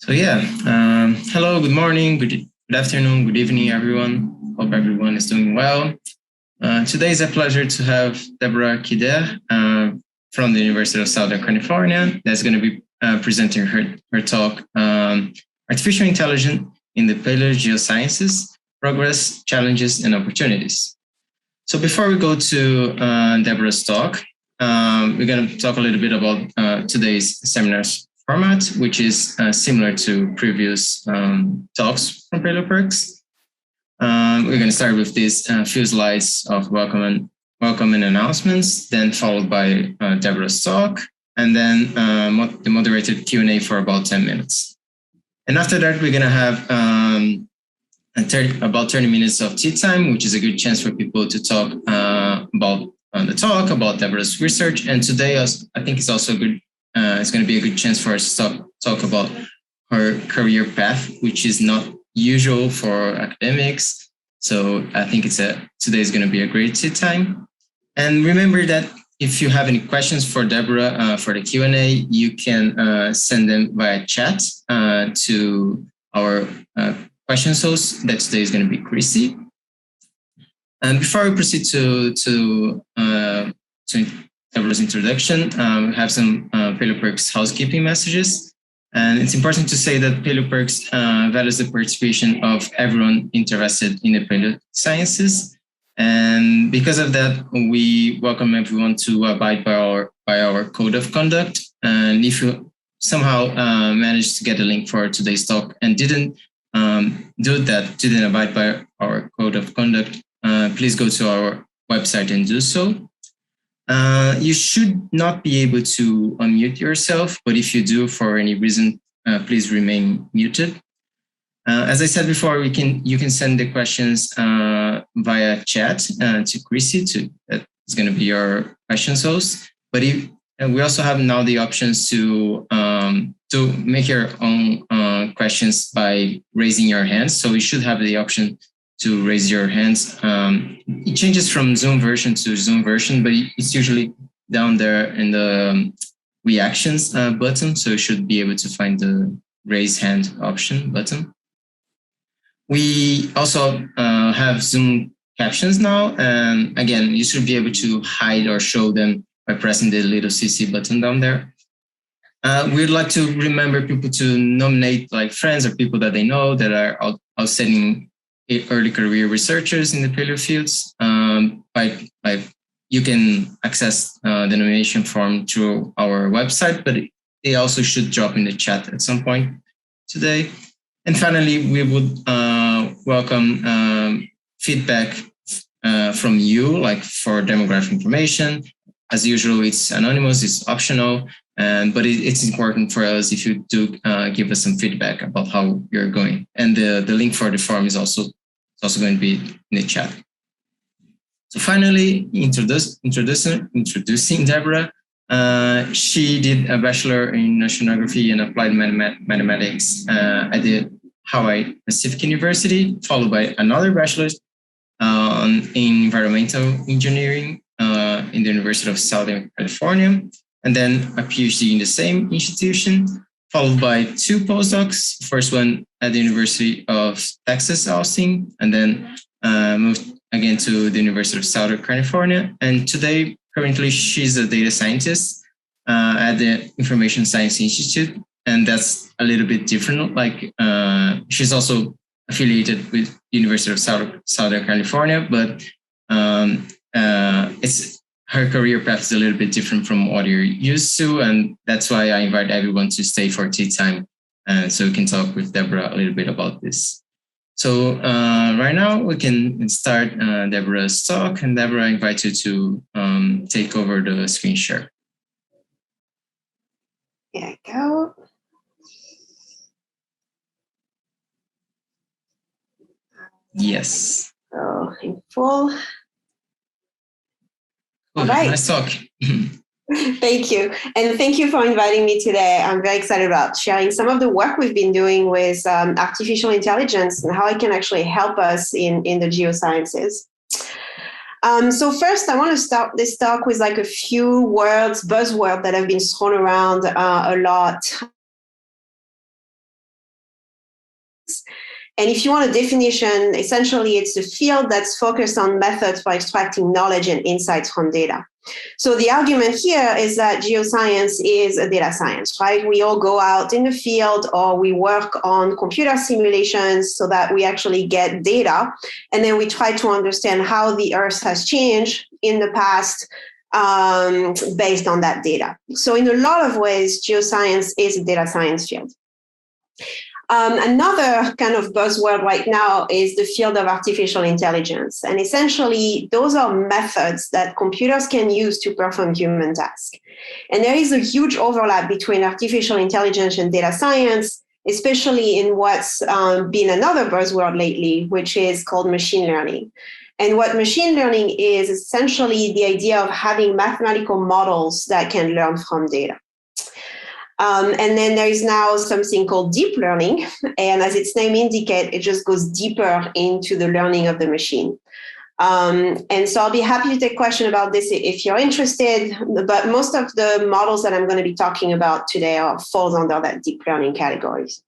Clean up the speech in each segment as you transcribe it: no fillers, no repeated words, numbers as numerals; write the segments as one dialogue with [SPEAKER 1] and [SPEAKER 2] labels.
[SPEAKER 1] Hello, good morning, good afternoon, good evening, everyone. Hope everyone is doing well. Today is a pleasure to have Deborah Khider from the University of Southern California that's going to be presenting her talk, Artificial Intelligence in the Paleogeosciences, Progress, Challenges, and Opportunities. So before we go to Deborah's talk, we're going to talk a little bit about today's seminar's format, which is similar to previous talks from PERCS. We're going to start with these few slides of welcome and announcements, then followed by Deborah's talk, and then the moderated Q&A for about 10 minutes. And after that, we're going to have about 30 minutes of tea time, which is a good chance for people to talk about the talk, about Deborah's research. And today, I think it's also good. It's going to be a good chance for us to talk about her career path, which is not usual for academics. So I think today is going to be a great tea time. And remember that if you have any questions for Deborah for the Q&A, you can send them via chat to our questions host. That today is going to be Chrissy. And before we proceed to Deborah's introduction, we have some PERCS housekeeping messages. And it's important to say that PERCS values the participation of everyone interested in the paleosciences. And because of that, we welcome everyone to abide by our code of conduct. And if you somehow managed to get a link for today's talk and didn't abide by our code of conduct, please go to our website and do so. You should not be able to unmute yourself, but if you do for any reason, please remain muted. As I said before, you can send the questions via chat to Chrissy. That's going to be your questions host. But we also have now the options to make your own questions by raising your hands. So you should have the option to raise your hands. It changes from Zoom version to Zoom version, but it's usually down there in the reactions button. So you should be able to find the raise hand option button. We also have Zoom captions now. And again, you should be able to hide or show them by pressing the little CC button down there. We'd like to remember people to nominate like friends or people that they know that are outstanding early career researchers in the paleo fields. You can access the nomination form through our website, but they also should drop in the chat at some point today. And finally, we would welcome feedback from you, like for demographic information. As usual, it's anonymous, it's optional, but it's important for us if you do give us some feedback about how you're going. And the link for the form is also going to be in the chat. So finally, introducing Deborah. She did a bachelor in oceanography and applied mathematics at the Hawaii Pacific University, followed by another bachelor's in environmental engineering in the University of Southern California, and then a PhD in the same institution, followed by two postdocs, first one at the University of Texas, Austin, and then moved again to the University of Southern California. And today, currently, she's a data scientist at the Information Science Institute. And that's a little bit different. Like she's also affiliated with University of Southern California, but her career path is a little bit different from what you're used to. And that's why I invite everyone to stay for tea time. So we can talk with Deborah a little bit about this. So right now we can start Deborah's talk, and Deborah, I invite you to take over the screen share.
[SPEAKER 2] There you go.
[SPEAKER 1] Yes.
[SPEAKER 2] So in full.
[SPEAKER 1] All right. Nice talk.
[SPEAKER 2] Thank you. And thank you for inviting me today. I'm very excited about sharing some of the work we've been doing with artificial intelligence and how it can actually help us in the geosciences. So first, I want to start this talk with like a few buzzwords that have been thrown around a lot And if you want a definition, essentially it's a field that's focused on methods for extracting knowledge and insights from data. So the argument here is that geoscience is a data science, right? We all go out in the field or we work on computer simulations so that we actually get data. And then we try to understand how the Earth has changed in the past based on that data. So in a lot of ways, geoscience is a data science field. Another kind of buzzword right now is the field of artificial intelligence. And essentially, those are methods that computers can use to perform human tasks. And there is a huge overlap between artificial intelligence and data science, especially in what's been another buzzword lately, which is called machine learning. And what machine learning is essentially the idea of having mathematical models that can learn from data. And then there is now something called deep learning. And as its name indicates, it just goes deeper into the learning of the machine. And so I'll be happy to take questions about this if you're interested. But most of the models that I'm going to be talking about today falls under that deep learning categories.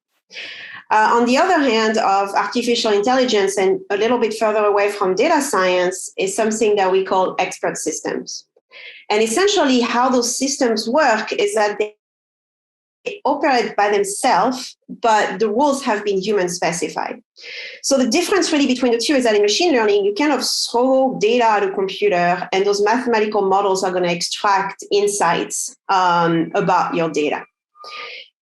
[SPEAKER 2] On the other hand, of artificial intelligence and a little bit further away from data science is something that we call expert systems. And essentially how those systems work is that they operate by themselves, but the rules have been human specified. So the difference really between the two is that in machine learning, you kind of throw data at a computer and those mathematical models are going to extract insights about your data.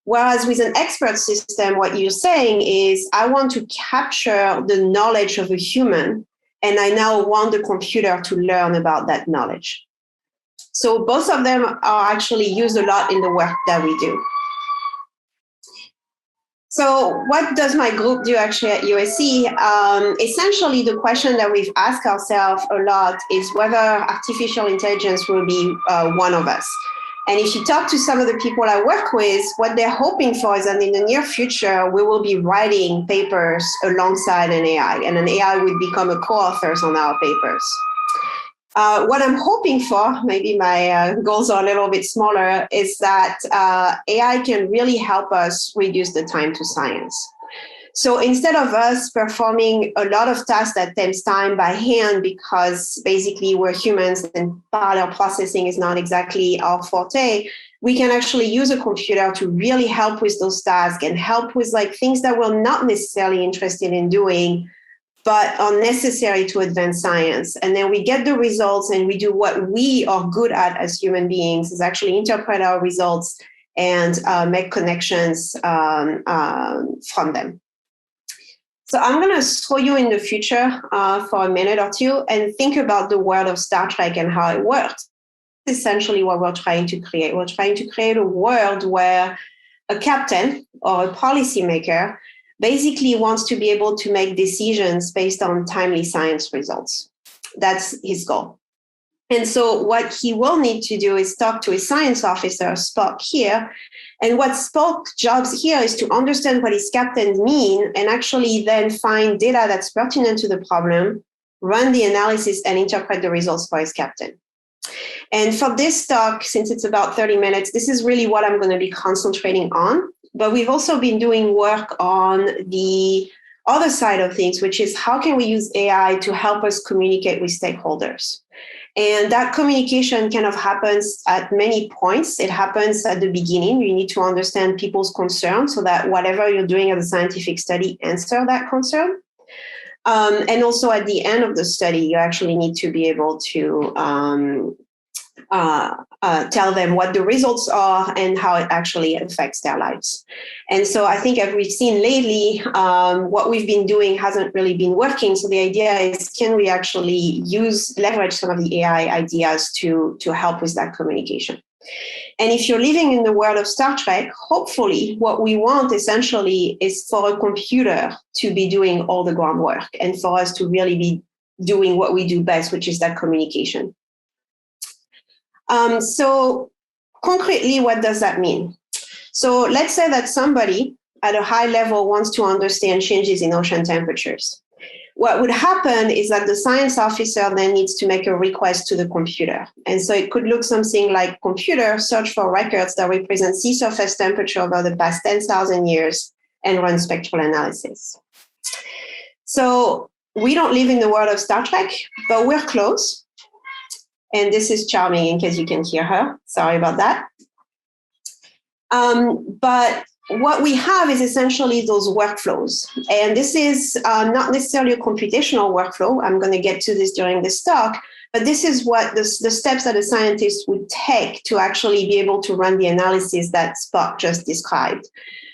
[SPEAKER 2] Whereas with an expert system, what you're saying is, I want to capture the knowledge of a human, and I now want the computer to learn about that knowledge. So both of them are actually used a lot in the work that we do. So what does my group do actually at USC? Essentially, the question that we've asked ourselves a lot is whether artificial intelligence will be one of us. And if you talk to some of the people I work with, what they're hoping for is that in the near future, we will be writing papers alongside an AI, and an AI would become a co-author on our papers. What I'm hoping for, maybe my goals are a little bit smaller, is that AI can really help us reduce the time to science. So instead of us performing a lot of tasks that takes time by hand because basically we're humans and parallel processing is not exactly our forte, we can actually use a computer to really help with those tasks and help with like things that we're not necessarily interested in doing, but are necessary to advance science. And then we get the results and we do what we are good at as human beings, is actually interpret our results and make connections from them. So I'm going to throw you in the future for a minute or two and think about the world of Star Trek and how it works. Essentially what we're trying to create. We're trying to create a world where a captain or a policymaker basically wants to be able to make decisions based on timely science results. That's his goal. And so what he will need to do is talk to a science officer, Spock here. And what Spock's job here is to understand what his captains mean and actually then find data that's pertinent to the problem, run the analysis, and interpret the results for his captain. And for this talk, since it's about 30 minutes, this is really what I'm going to be concentrating on. But we've also been doing work on the other side of things, which is how can we use AI to help us communicate with stakeholders? And that communication kind of happens at many points. It happens at the beginning. You need to understand people's concerns so that whatever you're doing as a scientific study, answer that concern. And also at the end of the study, you actually need to be able to tell them what the results are and how it actually affects their lives. And so I think as we've seen lately, what we've been doing hasn't really been working. So the idea is, can we actually leverage some of the AI ideas to help with that communication? And if you're living in the world of Star Trek, hopefully what we want essentially is for a computer to be doing all the groundwork and for us to really be doing what we do best, which is that communication. So concretely, what does that mean? So let's say that somebody at a high level wants to understand changes in ocean temperatures. What would happen is that the science officer then needs to make a request to the computer. And so it could look something like, computer, search for records that represent sea surface temperature over the past 10,000 years and run spectral analysis. So we don't live in the world of Star Trek, but we're close. And this is charming in case you can hear her. Sorry about that. But what we have is essentially those workflows. And this is not necessarily a computational workflow. I'm going to get to this during this talk. But this is what the steps that a scientist would take to actually be able to run the analysis that Spock just described.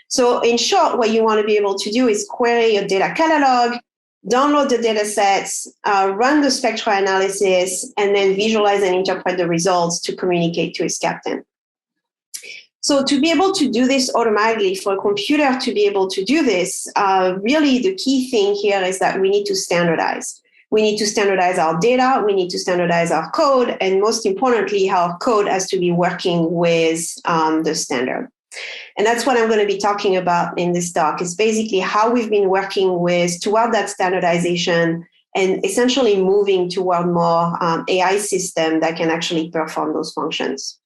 [SPEAKER 2] So in short, what you want to be able to do is query a data catalog, download the data sets, run the spectral analysis, and then visualize and interpret the results to communicate to his captain. So to be able to do this automatically, for a computer to be able to do this, really the key thing here is that we need to standardize. We need to standardize our data, we need to standardize our code, and most importantly, our code has to be working with the standard. And that's what I'm going to be talking about in this talk, is basically how we've been working toward that standardization and essentially moving toward more AI system that can actually perform those functions.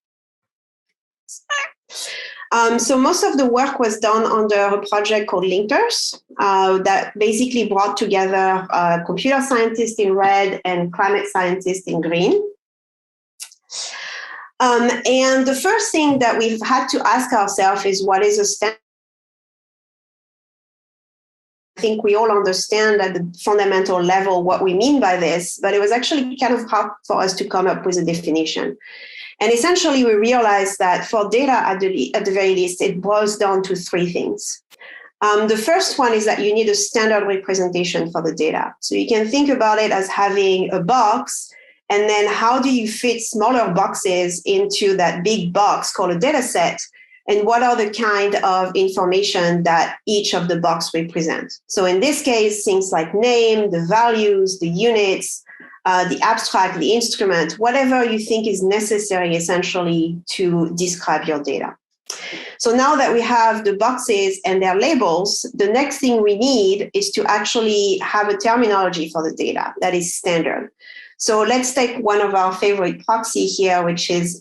[SPEAKER 2] So most of the work was done under a project called eoPERCS that basically brought together computer scientists in red and climate scientists in green. And the first thing that we've had to ask ourselves is, what is a standard? I think we all understand at the fundamental level what we mean by this, but it was actually kind of hard for us to come up with a definition. And essentially, we realized that for data, at the very least, it boils down to three things. The first one is that you need a standard representation for the data. So you can think about it as having a box, and then how do you fit smaller boxes into that big box called a data set? And what are the kind of information that each of the box represent? So in this case, things like name, the values, the units, the abstract, the instrument, whatever you think is necessary essentially to describe your data. So now that we have the boxes and their labels, the next thing we need is to actually have a terminology for the data that is standard. So let's take one of our favorite proxy here, which is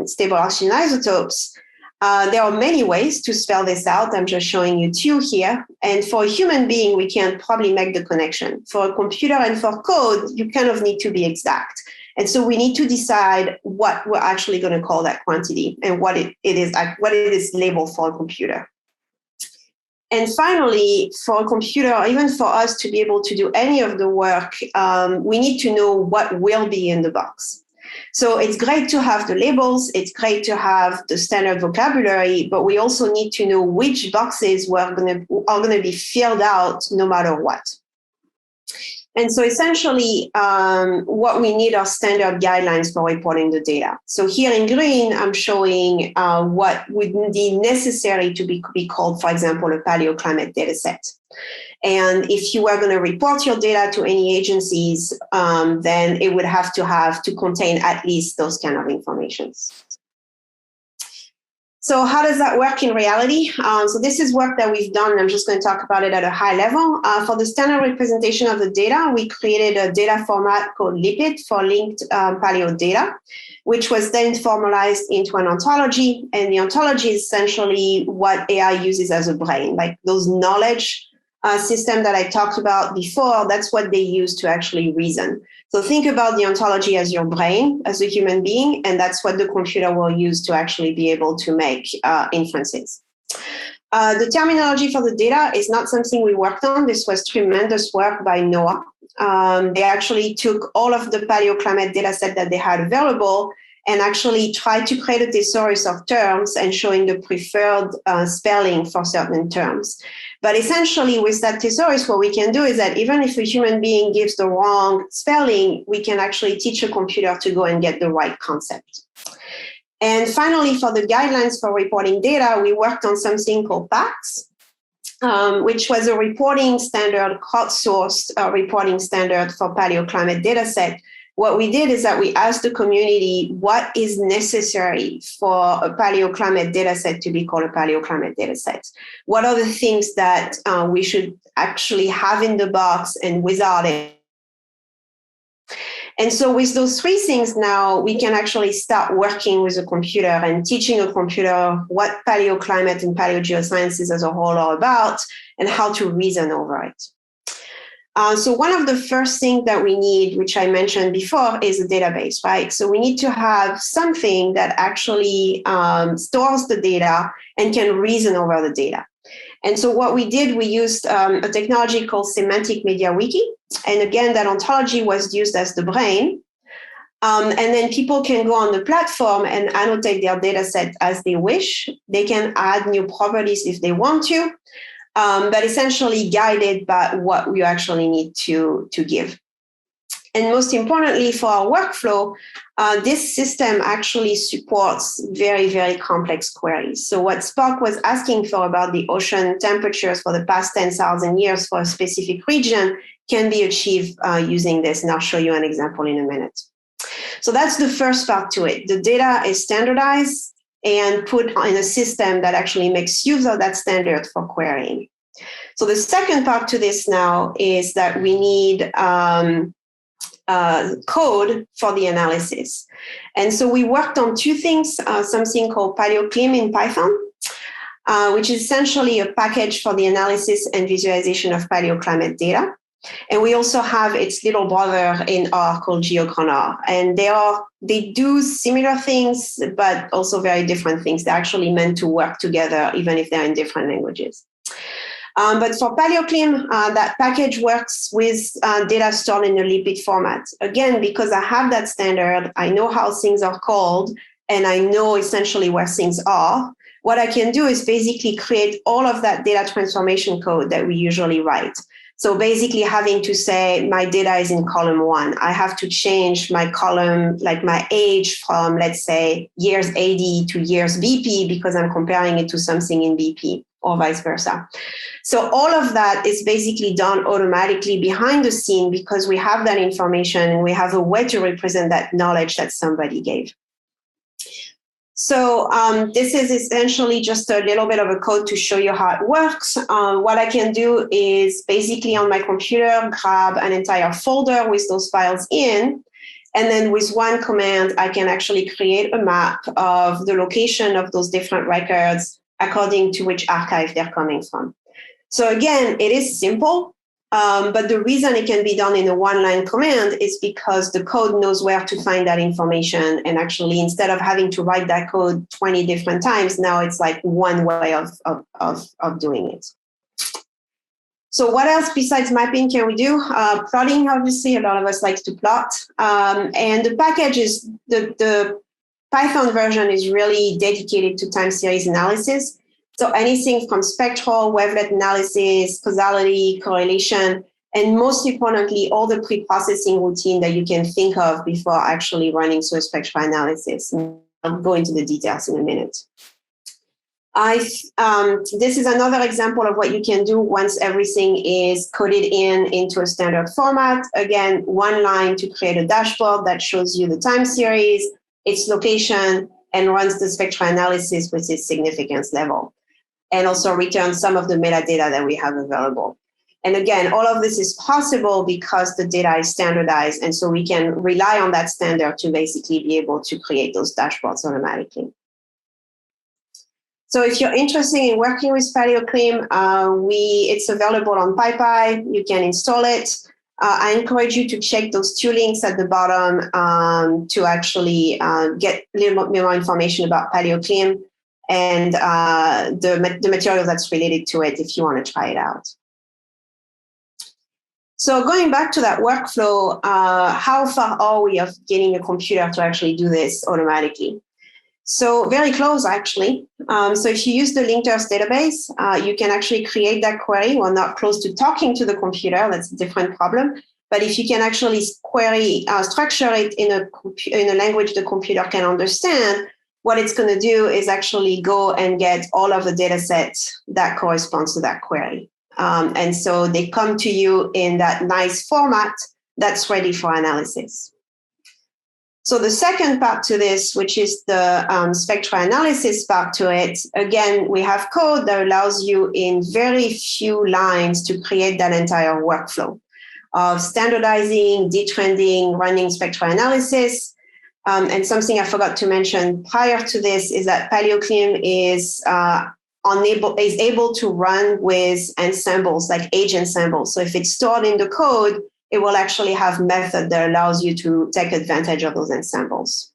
[SPEAKER 2] stable oxygen isotopes. There are many ways to spell this out. I'm just showing you two here. And for a human being, we can probably make the connection. For a computer and for code, you kind of need to be exact. And so we need to decide what we're actually going to call that quantity and what it is labeled for a computer. And finally, for a computer, or even for us to be able to do any of the work, we need to know what will be in the box. So it's great to have the labels, it's great to have the standard vocabulary, but we also need to know which boxes are going to be filled out no matter what. And so essentially, what we need are standard guidelines for reporting the data. So here in green, I'm showing what would be necessary to be called, for example, a paleoclimate dataset. And if you are going to report your data to any agencies, then it would have to contain at least those kind of informations. So how does that work in reality? So this is work that we've done, and I'm just going to talk about it at a high level. For the standard representation of the data, we created a data format called LIPID for linked paleo data, which was then formalized into an ontology. And the ontology is essentially what AI uses as a brain, like those knowledge system that I talked about before. That's what they use to actually reason. So think about the ontology as your brain, as a human being, and that's what the computer will use to actually be able to make inferences. The terminology for the data is not something we worked on. This was tremendous work by NOAA. They actually took all of the paleoclimate data set that they had available and actually tried to create a thesaurus of terms and showing the preferred spelling for certain terms. But essentially, with that thesaurus, what we can do is that even if a human being gives the wrong spelling, we can actually teach a computer to go and get the right concept. And finally, for the guidelines for reporting data, we worked on something called PERCS, which was a reporting standard, crowdsourced reporting standard for paleoclimate dataset. What we did is that we asked the community what is necessary for a paleoclimate dataset to be called a paleoclimate dataset. What are the things that we should actually have in the box and without it? And so with those three things now, we can actually start working with a computer and teaching a computer what paleoclimate and paleogeosciences as a whole are about and how to reason over it. So one of the first things that we need, which I mentioned before, is a database, right? So we need to have something that actually stores the data and can reason over the data. And so what we did, we used a technology called Semantic Media Wiki. And again, that ontology was used as the brain. And then people can go on the platform and annotate their data set as they wish. They can add new properties if they want to. But essentially guided by what we actually need to give. And most importantly, for our workflow, this system actually supports very, very complex queries. So what Spark was asking for about the ocean temperatures for the past 10,000 years for a specific region can be achieved using this. And I'll show you an example in a minute. So that's the first part to it. The data is standardized and put in a system that actually makes use of that standard for querying. So the second part to this now is that we need code for the analysis. And so we worked on two things, something called Pyleoclim in Python, which is essentially a package for the analysis and visualization of paleoclimate data. And we also have its little brother in R called geochronar. And they do similar things, but also very different things. They're actually meant to work together, even if they're in different languages. But for Pyleoclim, that package works with data stored in a lipid format. Again, because I have that standard, I know how things are called, and I know essentially where things are. What I can do is basically create all of that data transformation code that we usually write. So basically having to say my data is in column 1. I have to change my column, like my age from, let's say, years AD to years BP because I'm comparing it to something in BP or vice versa. So all of that is basically done automatically behind the scene because we have that information and we have a way to represent that knowledge that somebody gave. So this is essentially just a little bit of a code to show you how it works. What I can do is basically on my computer, grab an entire folder with those files in. And then with one command, I can actually create a map of the location of those different records according to which archive they're coming from. So again, it is simple. But the reason it can be done in a one-line command is because the code knows where to find that information. And actually, instead of having to write that code 20 different times, now it's like one way of doing it. So what else besides mapping can we do? Plotting, obviously, a lot of us like to plot. And the package is, the Python version is really dedicated to time series analysis. So anything from spectral, wavelet analysis, causality, correlation, and most importantly, all the pre-processing routine that you can think of before actually running through a spectral analysis. I'll go into the details in a minute. This is another example of what you can do once everything is coded into a standard format. Again, one line to create a dashboard that shows you the time series, its location, and runs the spectral analysis with its significance level, and also return some of the metadata that we have available. And again, all of this is possible because the data is standardized, and so we can rely on that standard to basically be able to create those dashboards automatically. So if you're interested in working with Pyleoclim, it's available on PyPy. You can install it. I encourage you to check those two links at the bottom to actually get a little bit more information about Pyleoclim and the material that's related to it if you want to try it out. So going back to that workflow, how far are we of getting a computer to actually do this automatically? So very close, actually. So if you use the linkers database, you can actually create that query. Well, not close to talking to the computer, that's a different problem. But if you can actually structure it in a language the computer can understand, what it's going to do is actually go and get all of the data sets that corresponds to that query. And so they come to you in that nice format that's ready for analysis. So the second part to this, which is the spectral analysis part to it, again, we have code that allows you in very few lines to create that entire workflow of standardizing, detrending, running spectral analysis. And something I forgot to mention prior to this is that Pyleoclim is is able to run with ensembles, like age ensembles. So if it's stored in the code, it will actually have method that allows you to take advantage of those ensembles.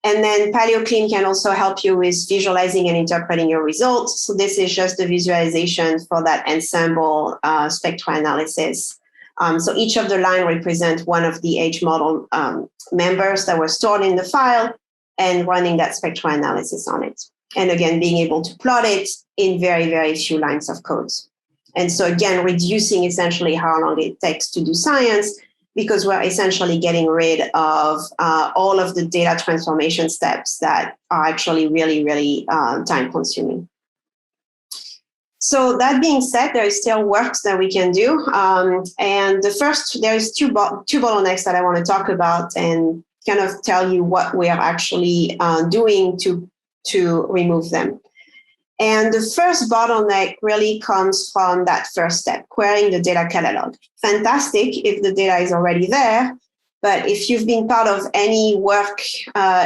[SPEAKER 2] And then Pyleoclim can also help you with visualizing and interpreting your results. So this is just the visualization for that ensemble spectral analysis. So each of the line represents one of the age model members that were stored in the file and running that spectral analysis on it. And again, being able to plot it in very, very few lines of code. And so again, reducing essentially how long it takes to do science, because we're essentially getting rid of all of the data transformation steps that are actually really, really time consuming. So that being said, there is still work that we can do. And there's two bottlenecks that I want to talk about and kind of tell you what we are actually doing to remove them. And the first bottleneck really comes from that first step, querying the data catalog. Fantastic if the data is already there, but if you've been part of any work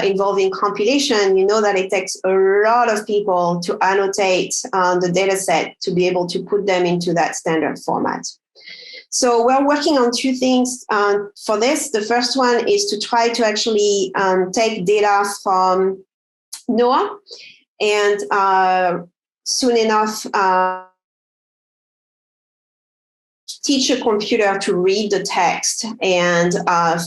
[SPEAKER 2] involving compilation, you know that it takes a lot of people to annotate the data set to be able to put them into that standard format. So we're working on two things for this. The first one is to try to actually take data from NOAA and soon enough, teach a computer to read the text and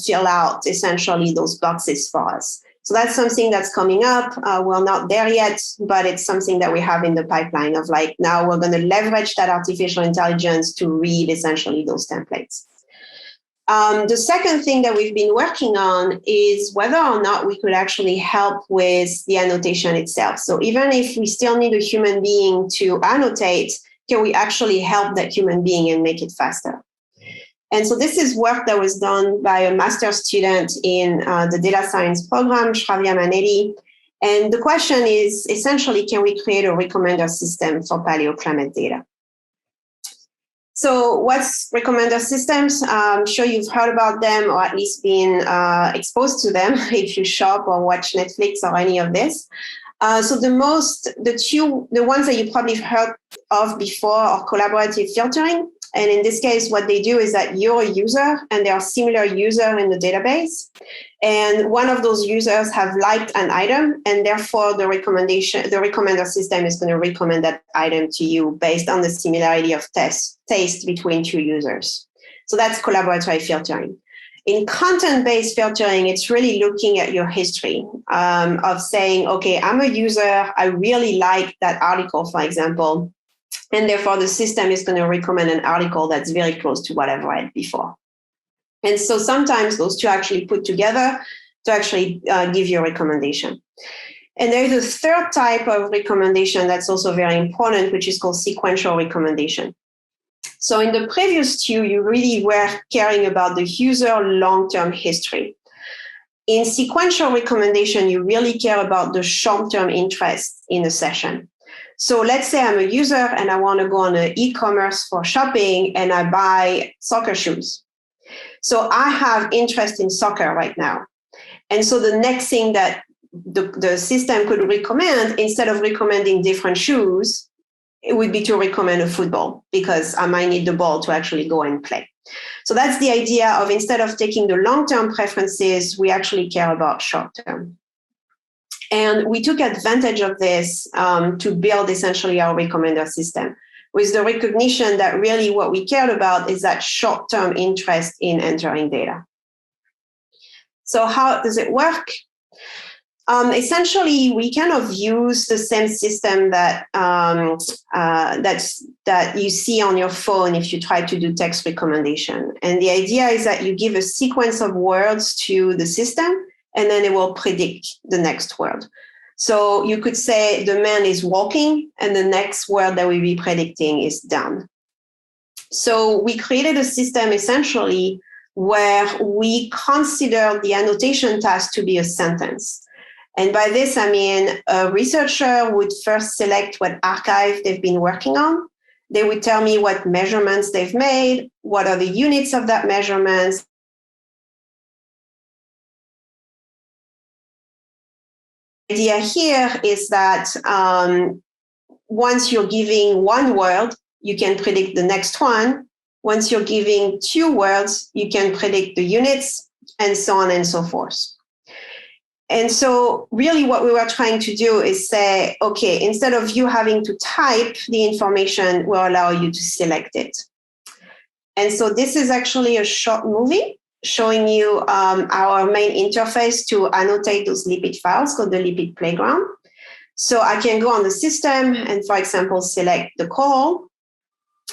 [SPEAKER 2] fill out essentially those boxes for us. So that's something that's coming up. We're not there yet, but it's something that we have in the pipeline of like, now we're going to leverage that artificial intelligence to read essentially those templates. The second thing that we've been working on is whether or not we could actually help with the annotation itself. So even if we still need a human being to annotate, can we actually help that human being and make it faster? And so this is work that was done by a master's student in the data science program, Shravya Manetti. And the question is essentially, can we create a recommender system for paleoclimate data? So what's recommender systems? I'm sure you've heard about them or at least been exposed to them if you shop or watch Netflix or any of this. So the ones that you probably heard of before are collaborative filtering. And in this case, what they do is that you're a user and there are similar users in the database. And one of those users have liked an item, and therefore the recommender system is going to recommend that item to you based on the similarity of taste between two users. So that's collaborative filtering. In content-based filtering, it's really looking at your history of saying, okay, I'm a user, I really like that article, for example, and therefore the system is going to recommend an article that's very close to what I've read before. And so sometimes those two actually put together to actually give you a recommendation. And there's a third type of recommendation that's also very important, which is called sequential recommendation. So in the previous two, you really were caring about the user long-term history. In sequential recommendation, you really care about the short-term interest in a session. So let's say I'm a user and I want to go on an e-commerce for shopping and I buy soccer shoes. So I have interest in soccer right now. And so the next thing that the system could recommend, instead of recommending different shoes, it would be to recommend a football because I might need the ball to actually go and play. So that's the idea of instead of taking the long-term preferences, we actually care about short-term. And we took advantage of this to build essentially our recommender system with the recognition that really what we cared about is that short-term interest in entering data. So how does it work? Essentially, we kind of use the same system that that you see on your phone if you try to do text recommendation. And the idea is that you give a sequence of words to the system, and then it will predict the next word. So you could say the man is walking, and the next word that we'll be predicting is down. So we created a system essentially where we consider the annotation task to be a sentence. And by this, I mean, a researcher would first select what archive they've been working on. They would tell me what measurements they've made, what are the units of that measurements. The idea here is that once you're giving one word, you can predict the next one. Once you're giving 2 words, you can predict the units, and so on and so forth. And so really what we were trying to do is say, okay, instead of you having to type the information, we'll allow you to select it. And so this is actually a short movie showing you our main interface to annotate those lipid files called the lipid playground. So I can go on the system and, for example, select the call.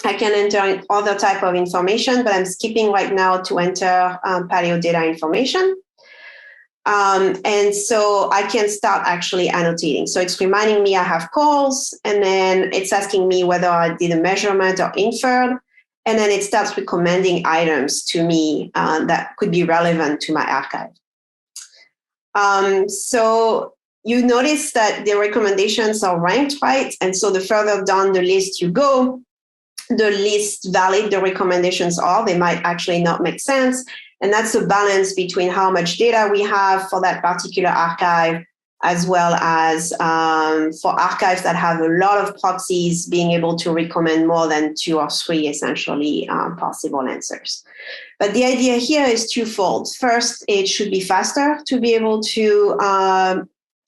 [SPEAKER 2] I can enter other type of information, but I'm skipping right now to enter paleo data information. And so I can start actually annotating. So it's reminding me I have calls, and then it's asking me whether I did a measurement or inferred. And then it starts recommending items to me that could be relevant to my archive. So you notice that the recommendations are ranked, right? And so the further down the list you go, the least valid the recommendations are. They might actually not make sense. And that's a balance between how much data we have for that particular archive, as well as for archives that have a lot of proxies, being able to recommend more than 2 or 3 essentially possible answers. But the idea here is twofold. First, it should be faster to be able to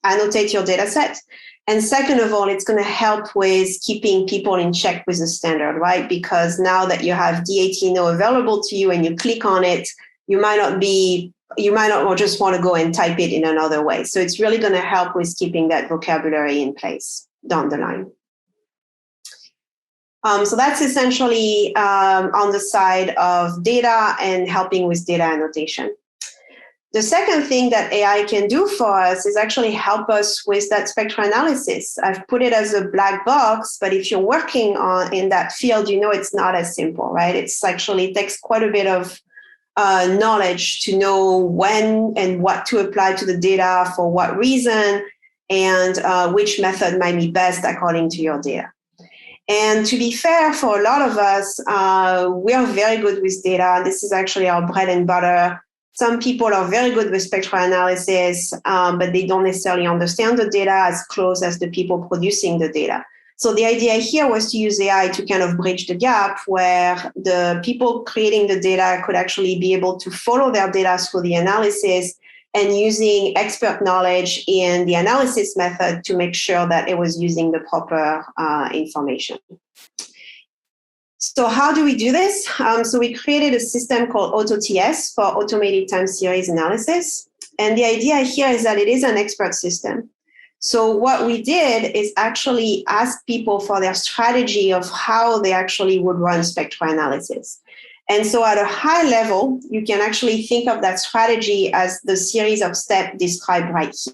[SPEAKER 2] annotate your data set. And second of all, it's going to help with keeping people in check with the standard, right? Because now that you have D18O available to you and you click on it, you might not just want to go and type it in another way. So it's really going to help with keeping that vocabulary in place down the line. So that's essentially on the side of data and helping with data annotation. The second thing that AI can do for us is actually help us with that spectral analysis. I've put it as a black box, but if you're working in that field, you know it's not as simple, right? It takes quite a bit of knowledge to know when and what to apply to the data for what reason, and which method might be best according to your data. And to be fair, for a lot of us, we are very good with data. This is actually our bread and butter. Some people are very good with spectral analysis, but they don't necessarily understand the data as close as the people producing the data. So the idea here was to use AI to kind of bridge the gap where the people creating the data could actually be able to follow their data through the analysis and using expert knowledge in the analysis method to make sure that it was using the proper information. So how do we do this? So we created a system called autoTS for automated time series analysis. And the idea here is that it is an expert system. So what we did is actually ask people for their strategy of how they actually would run spectral analysis. And so at a high level, you can actually think of that strategy as the series of steps described right here.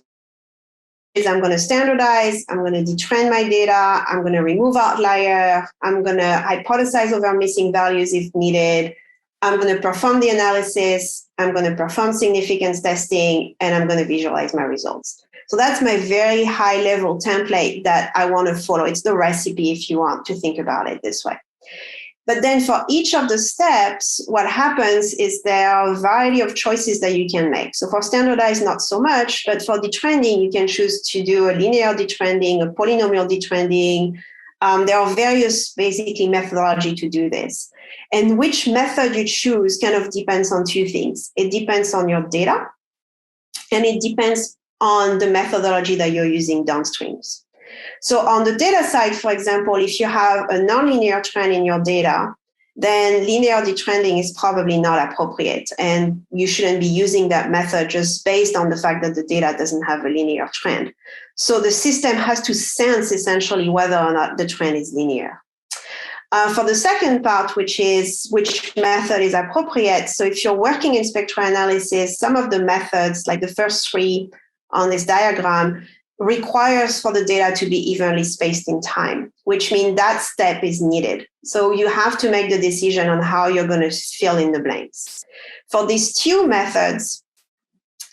[SPEAKER 2] I'm going to standardize, I'm going to detrend my data, I'm going to remove outlier, I'm going to hypothesize over missing values if needed, I'm going to perform the analysis, I'm going to perform significance testing, and I'm going to visualize my results. So that's my very high level template that I want to follow. It's the recipe if you want to think about it this way. But then for each of the steps, what happens is there are a variety of choices that you can make. So for standardized, not so much, but for detrending, you can choose to do a linear detrending, a polynomial detrending. There are various basically methodology to do this. And which method you choose kind of depends on 2 things. It depends on your data, and it depends on the methodology that you're using downstreams. So on the data side, for example, if you have a nonlinear trend in your data, then linear detrending is probably not appropriate. And you shouldn't be using that method just based on the fact that the data doesn't have a linear trend. So the system has to sense essentially whether or not the trend is linear. For the second part, which is which method is appropriate. So if you're working in spectral analysis, some of the methods, like the first 3 on this diagram, requires for the data to be evenly spaced in time, which means that step is needed. So you have to make the decision on how you're going to fill in the blanks. For these 2 methods,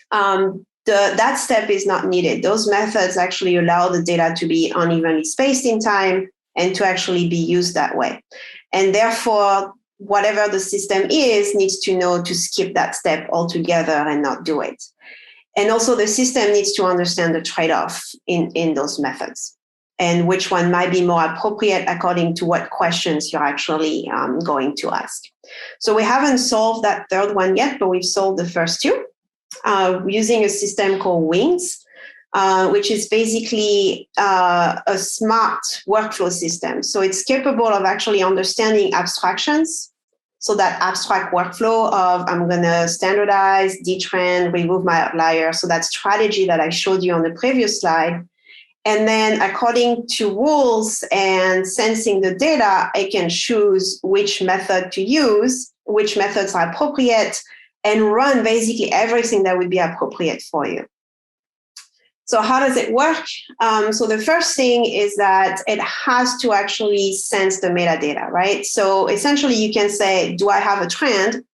[SPEAKER 2] that step is not needed. Those methods actually allow the data to be unevenly spaced in time and to actually be used that way. And therefore, whatever the system is needs to know to skip that step altogether and not do it. And also the system needs to understand the trade-off in those methods. and which one might be more appropriate according to what questions you're actually going to ask. So we haven't solved that third one yet, but we've solved the first two using a system called WINGS, which is basically a smart workflow system. So it's capable of actually understanding abstractions. So that abstract workflow of I'm going to standardize, detrend, remove my outlier. So that strategy that I showed you on the previous slide. And then according to rules and sensing the data, I can choose which method to use, which methods are appropriate, and run basically everything that would be appropriate for you. So how does it work? So the first thing is that it has to actually sense the metadata, right? So essentially you can say, do I have a trend?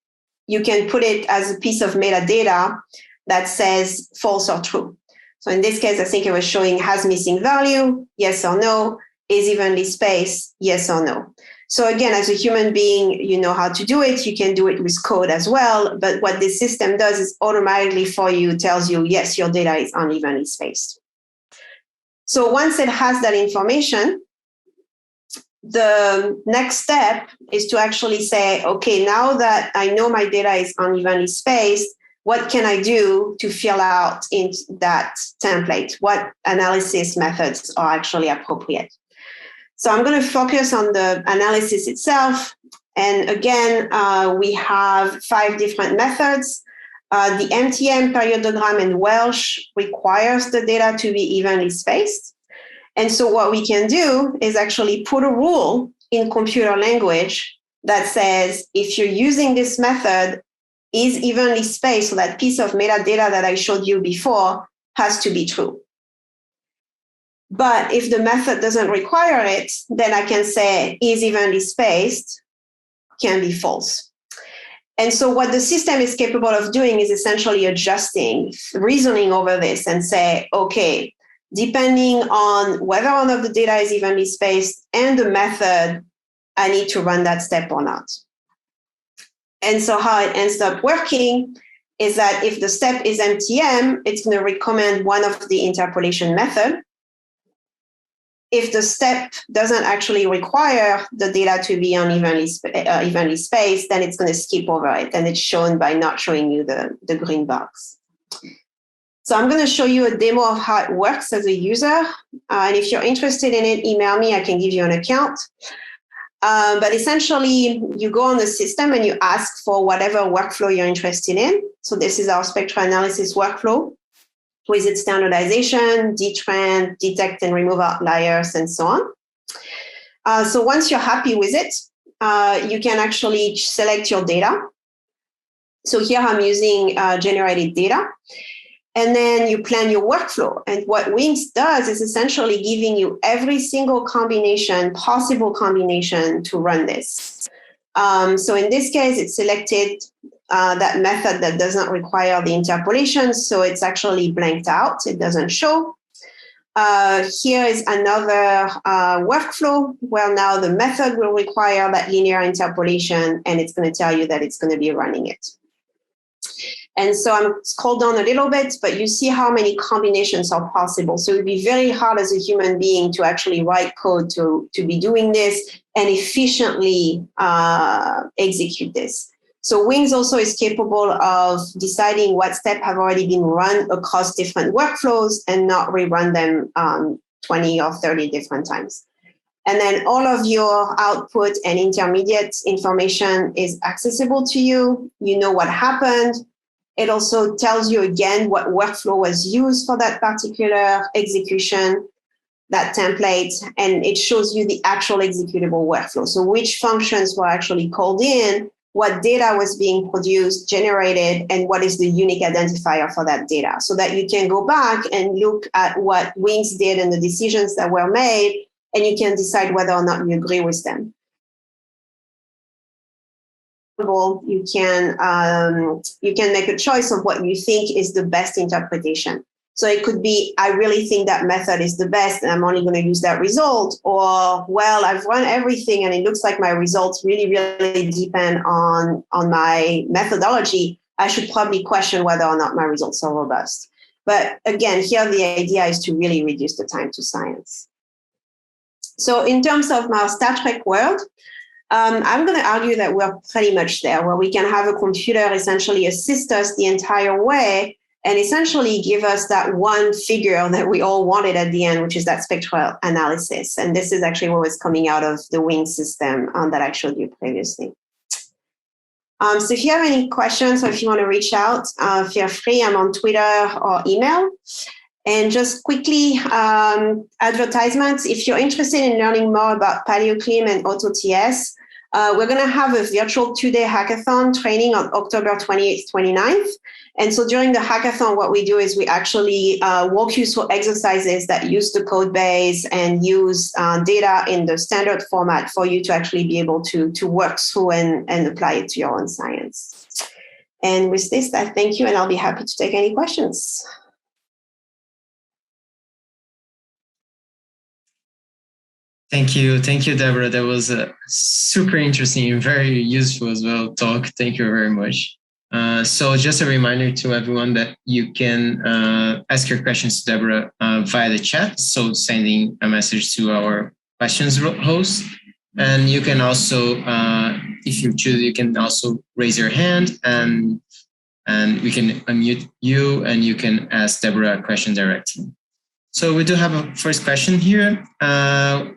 [SPEAKER 2] You can put it as a piece of metadata that says false or true. So in this case, I think it was showing has missing value, yes or no, is evenly spaced, yes or no. So again, as a human being, you know how to do it. You can do it with code as well. But what this system does is automatically for you tells you, yes, your data is unevenly spaced. So once it has that information, the next step is to actually say, okay, now that I know my data is unevenly spaced, what can I do to fill out in that template? What analysis methods are actually appropriate? So I'm going to focus on the analysis itself. And again, we have 5 different methods. The MTM, periodogram, and Welsh requires the data to be evenly spaced. And so what we can do is actually put a rule in computer language that says, if you're using this method, is evenly spaced, so that piece of metadata that I showed you before has to be true. But if the method doesn't require it, then I can say is evenly spaced can be false. And so what the system is capable of doing is essentially adjusting, reasoning over this and say, okay, depending on whether or not the data is evenly spaced and the method, I need to run that step or not. And so how it ends up working is that if the step is MTM, it's going to recommend one of the interpolation method. If the step doesn't actually require the data to be unevenly evenly spaced, then it's going to skip over it. And it's shown by not showing you the green box. So I'm going to show you a demo of how it works as a user. And if you're interested in it, email me. I can give you an account. But essentially, you go on the system and you ask for whatever workflow you're interested in. So this is our spectral analysis workflow with its standardization, detrend, detect and remove outliers, and so on. So once you're happy with it, you can actually select your data. So here I'm using generated data. And then you plan your workflow. And what WINGS does is essentially giving you every single combination, possible combination to run this. So in this case, it selected that method that does not require the interpolation. So it's actually blanked out. It doesn't show. Here is another workflow where now the method will require that linear interpolation, and it's going to tell you that it's going to be running it. And so I'm scrolled down a little bit, but you see how many combinations are possible. So it would be very hard as a human being to actually write code to be doing this and efficiently execute this. So WINGS also is capable of deciding what steps have already been run across different workflows and not rerun them 20 or 30 different times. And then all of your output and intermediate information is accessible to you. You know what happened. It also tells you again what workflow was used for that particular execution, that template, and it shows you the actual executable workflow. So which functions were actually called in, what data was being produced, generated, and what is the unique identifier for that data, so that you can go back and look at what WINGS did and the decisions that were made, and you can decide whether or not you agree with them. You can make a choice of what you think is the best interpretation. So it could be, I really think that method is the best and I'm only going to use that result. Or, well, I've run everything and it looks like my results really, really depend on my methodology. I should probably question whether or not my results are robust. But again, here the idea is to really reduce the time to science. So in terms of our Star Trek world, I'm going to argue that we're pretty much there, where we can have a computer essentially assist us the entire way and essentially give us that one figure that we all wanted at the end, which is that spectral analysis. And this is actually what was coming out of the WING system that I showed you previously. So if you have any questions or if you want to reach out, feel free. I'm on Twitter or email. And just quickly, advertisements. If you're interested in learning more about Pyleoclim and autoTS, we're going to have a virtual 2-day hackathon training on October 28th, 29th. And so during the hackathon, what we do is we actually walk you through exercises that use the code base and use data in the standard format for you to actually be able to work through and apply it to your own science. And with this, I thank you, and I'll be happy to take any questions.
[SPEAKER 1] Thank you, Deborah. That was a super interesting and very useful as well talk. Thank you very much. So just a reminder to everyone that you can ask your questions to Deborah via the chat. So sending a message to our questions host. And you can also, if you choose, you can also raise your hand and we can unmute you and you can ask Deborah a question directly. So we do have a first question here,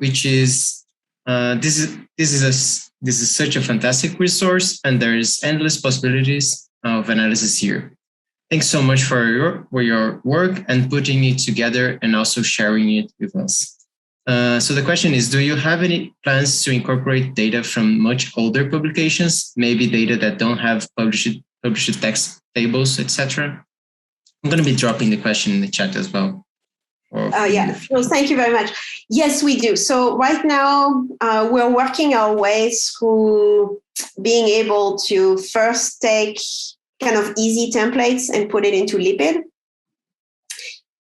[SPEAKER 1] which is, this is such a fantastic resource and there is endless possibilities of analysis here. Thanks so much for your work and putting it together and also sharing it with us. So the question is, do you have any plans to incorporate data from much older publications, maybe data that don't have published text tables, etc.? I'm going to be dropping the question in the chat as well.
[SPEAKER 2] Yeah, well, thank you very much. Yes, we do. So right now, we're working our way through being able to first take kind of easy templates and put it into Lipid.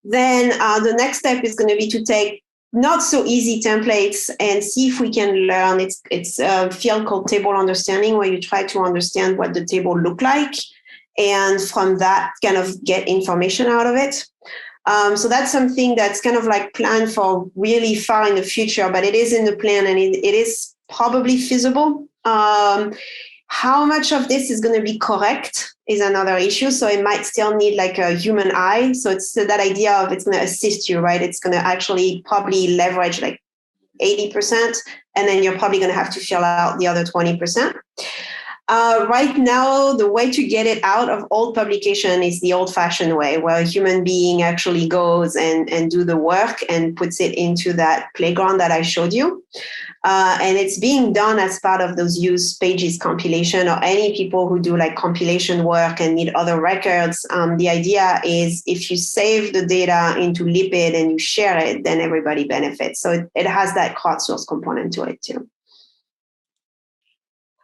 [SPEAKER 2] Then the next step is going to be to take not so easy templates and see if we can learn. It's a field called table understanding, where you try to understand what the table look like, and from that kind of get information out of it. So that's something that's kind of like planned for really far in the future, but it is in the plan and it is probably feasible. How much of this is going to be correct is another issue. So it might still need like a human eye. So it's that idea of it's going to assist you, right? It's going to actually probably leverage like 80%, and then you're probably going to have to fill out the other 20%. Right now, the way to get it out of old publication is the old-fashioned way, where a human being actually goes and do the work and puts it into that playground that I showed you. And it's being done as part of those use pages compilation, or any people who do like compilation work and need other records. The idea is if you save the data into Lipid and you share it, then everybody benefits. So it has that crowdsource component to it too.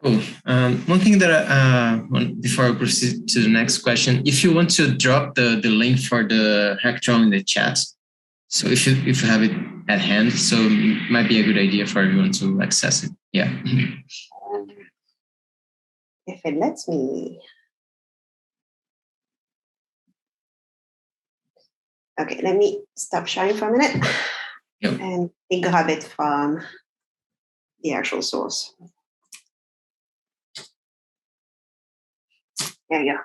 [SPEAKER 1] Cool. One thing that before I proceed to the next question, if you want to drop the link for the hackathon in the chat, so if you have it at hand, so it might be a good idea for everyone to access it. Yeah.
[SPEAKER 2] If it lets me. Okay, let me stop sharing for a minute.
[SPEAKER 1] Yep.
[SPEAKER 2] And grab it from the actual source. There you go.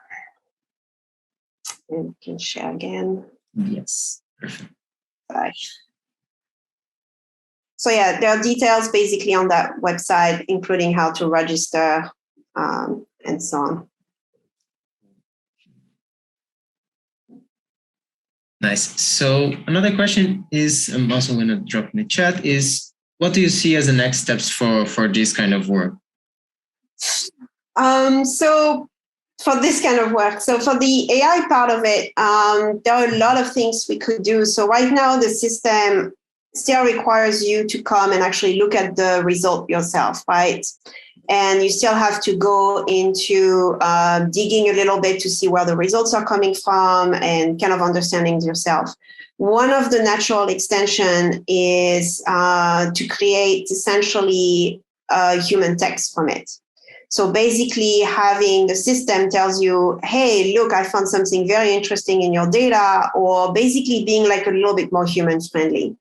[SPEAKER 2] And we can share again.
[SPEAKER 1] Yes, perfect.
[SPEAKER 2] Bye. So yeah, there are details basically on that website, including how to register and so on.
[SPEAKER 1] Nice. So another question is, I'm also going to drop in the chat, is what do you see as the next steps for this kind of work?
[SPEAKER 2] So for this kind of work, so for the AI part of it, there are a lot of things we could do. So right now, the system still requires you to come and actually look at the result yourself, right? And you still have to go into digging a little bit to see where the results are coming from and kind of understanding yourself. One of the natural extension is to create essentially human text from it. So basically having the system tells you, hey, look, I found something very interesting in your data, or basically being like a little bit more human friendly.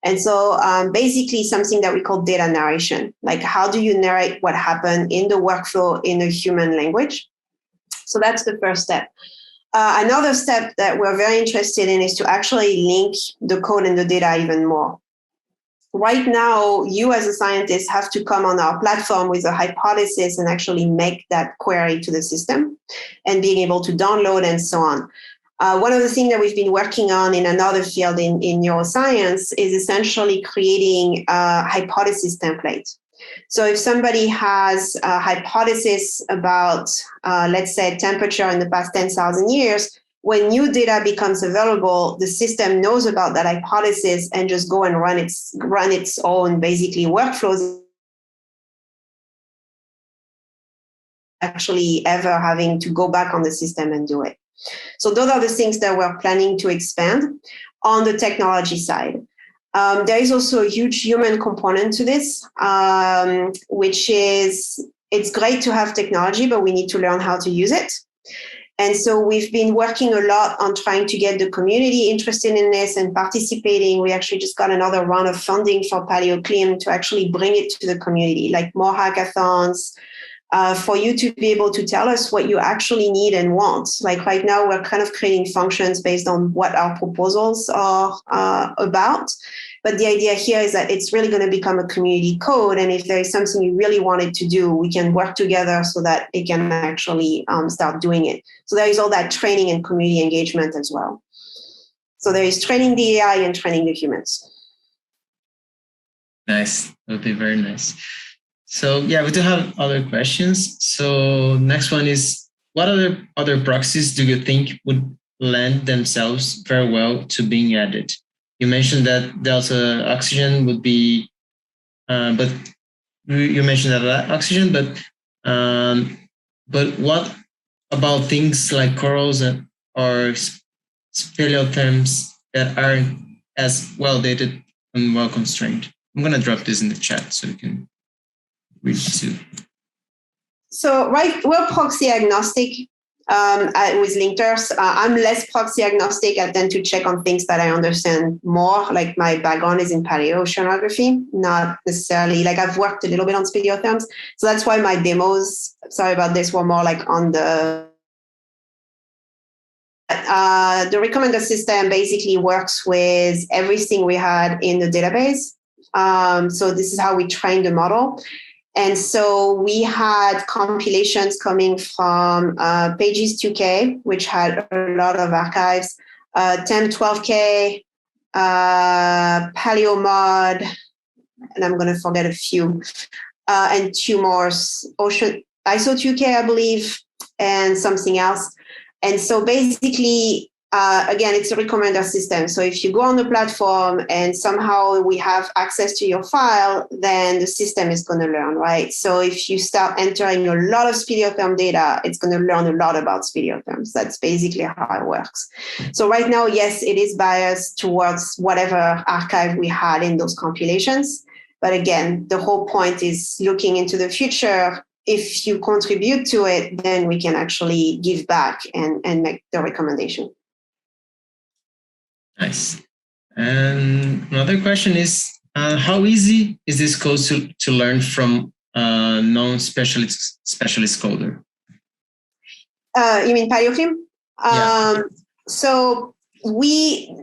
[SPEAKER 2] And so basically something that we call data narration, like how do you narrate what happened in the workflow in a human language? So that's the first step. Another step that we're very interested in is to actually link the code and the data even more. Right now, you as a scientist have to come on our platform with a hypothesis and actually make that query to the system and being able to download and so on. One of the things that we've been working on in another field in neuroscience is essentially creating a hypothesis template. So if somebody has a hypothesis about, let's say, temperature in the past 10,000 years, when new data becomes available, the system knows about that hypothesis and just go and run its own basically workflows, actually ever having to go back on the system and do it. So those are the things that we're planning to expand on the technology side. There is also a huge human component to this, which is it's great to have technology, but we need to learn how to use it. And so we've been working a lot on trying to get the community interested in this and participating. We actually just got another round of funding for Pyleoclim to actually bring it to the community, like more hackathons, for you to be able to tell us what you actually need and want. Like right now, we're kind of creating functions based on what our proposals are about. But the idea here is that it's really going to become a community code. And if there is something you really wanted to do, we can work together so that it can actually start doing it. So there is all that training and community engagement as well. So there is training the AI and training the humans.
[SPEAKER 1] Nice. That would be very nice. So yeah, we do have other questions. So next one is, what other proxies do you think would lend themselves very well to being added? You mentioned that delta oxygen would be, but you mentioned that oxygen, but what about things like corals or speleothems that aren't as well dated and well constrained? I'm gonna drop this in the chat so you can read it too.
[SPEAKER 2] So we're proxy agnostic. With linkters, I'm less proxy agnostic. I tend to check on things that I understand more. Like my background is in paleoceanography, not necessarily like I've worked a little bit on speleothems. So that's why my demos, sorry about this, were more like on the recommender system basically works with everything we had in the database. So this is how we trained the model. And so we had compilations coming from Pages 2K, which had a lot of archives, 1012K, PaleoMod, and I'm going to forget a few, and two more, ISO 2K, I believe, and something else. And so basically, again, it's a recommender system. So if you go on the platform and somehow we have access to your file, then the system is going to learn, right? So if you start entering a lot of speleothem data, it's going to learn a lot about speleothems. That's basically how it works. So right now, yes, it is biased towards whatever archive we had in those compilations. But again, the whole point is looking into the future. If you contribute to it, then we can actually give back and make the recommendation.
[SPEAKER 1] Nice. And another question is, how easy is this code to learn from a non-specialist coder?
[SPEAKER 2] You mean Pyleoclim?
[SPEAKER 1] Yeah.
[SPEAKER 2] So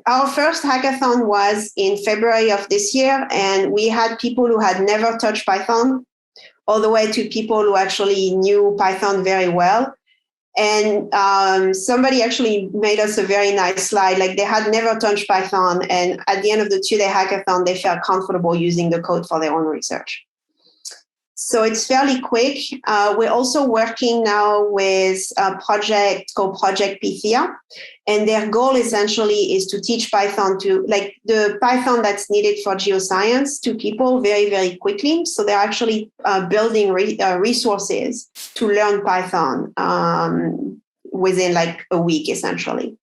[SPEAKER 2] our first hackathon was in February of this year, and we had people who had never touched Python, all the way to people who actually knew Python very well. And somebody actually made us a very nice slide. Like they had never touched Python. And at the end of the 2-day hackathon, they felt comfortable using the code for their own research. So it's fairly quick. We're also working now with a project called Project Pythia. And their goal essentially is to teach Python to, like the Python that's needed for geoscience to people very, very quickly. So they're actually building resources to learn Python within like a week, essentially.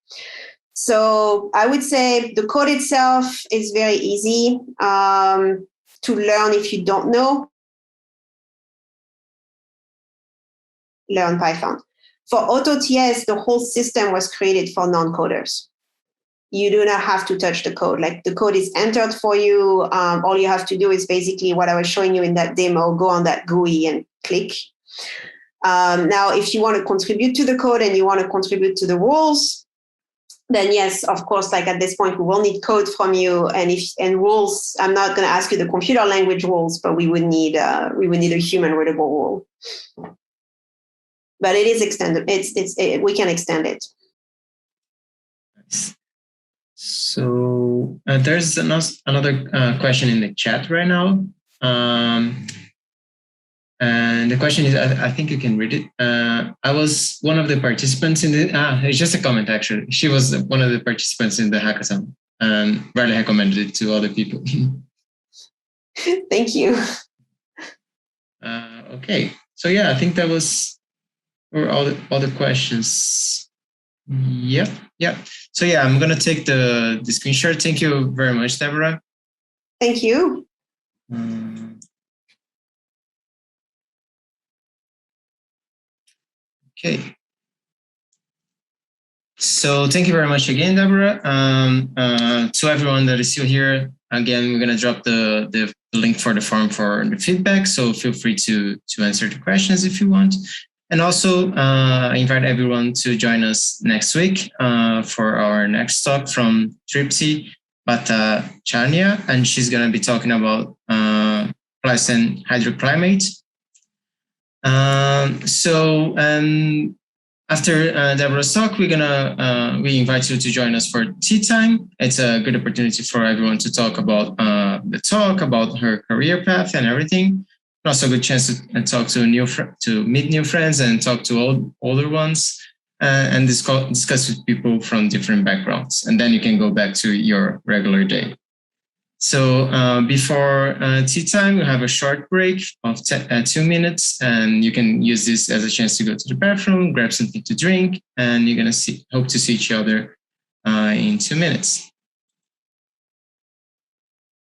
[SPEAKER 2] So I would say the code itself is very easy to learn if you don't know. Learn Python. For autoTS, the whole system was created for non-coders. you do not have to touch the code. Like the code is entered for you. All you have to do is basically what I was showing you in that demo, go on that GUI and click. Now, if you want to contribute to the code and you want to contribute to the rules, then yes, of course, like at this point, we will need code from you. And rules, I'm not going to ask you the computer language rules, but we would need a human readable rule. But it is extended. We can extend it.
[SPEAKER 1] So there's another question in the chat right now. And the question is, I think you can read it. I was one of the participants in the, it's just a comment actually. She was one of the participants in the hackathon and really recommended it to other people.
[SPEAKER 2] Thank you.
[SPEAKER 1] Okay, so yeah, I think that was for all the questions. Yep. So yeah, I'm gonna take the screen share. Thank you very much, Deborah.
[SPEAKER 2] Thank you.
[SPEAKER 1] Okay. So thank you very much again, Deborah. To everyone that is still here, again, we're gonna drop the link for the form for the feedback. So feel free to answer the questions if you want. And also I invite everyone to join us next week for our next talk from Tripsy Bhattacharya, and she's gonna be talking about Pleistocene hydroclimate. After Deborah's talk, we invite you to join us for tea time. It's a good opportunity for everyone to talk about the talk, about her career path and everything. Also a good chance to talk to meet new friends and talk to older ones and discuss with people from different backgrounds. And then you can go back to your regular day. So before tea time, we have a short break of 2 minutes, and you can use this as a chance to go to the bathroom, grab something to drink, and you're gonna hope to see each other in 2 minutes.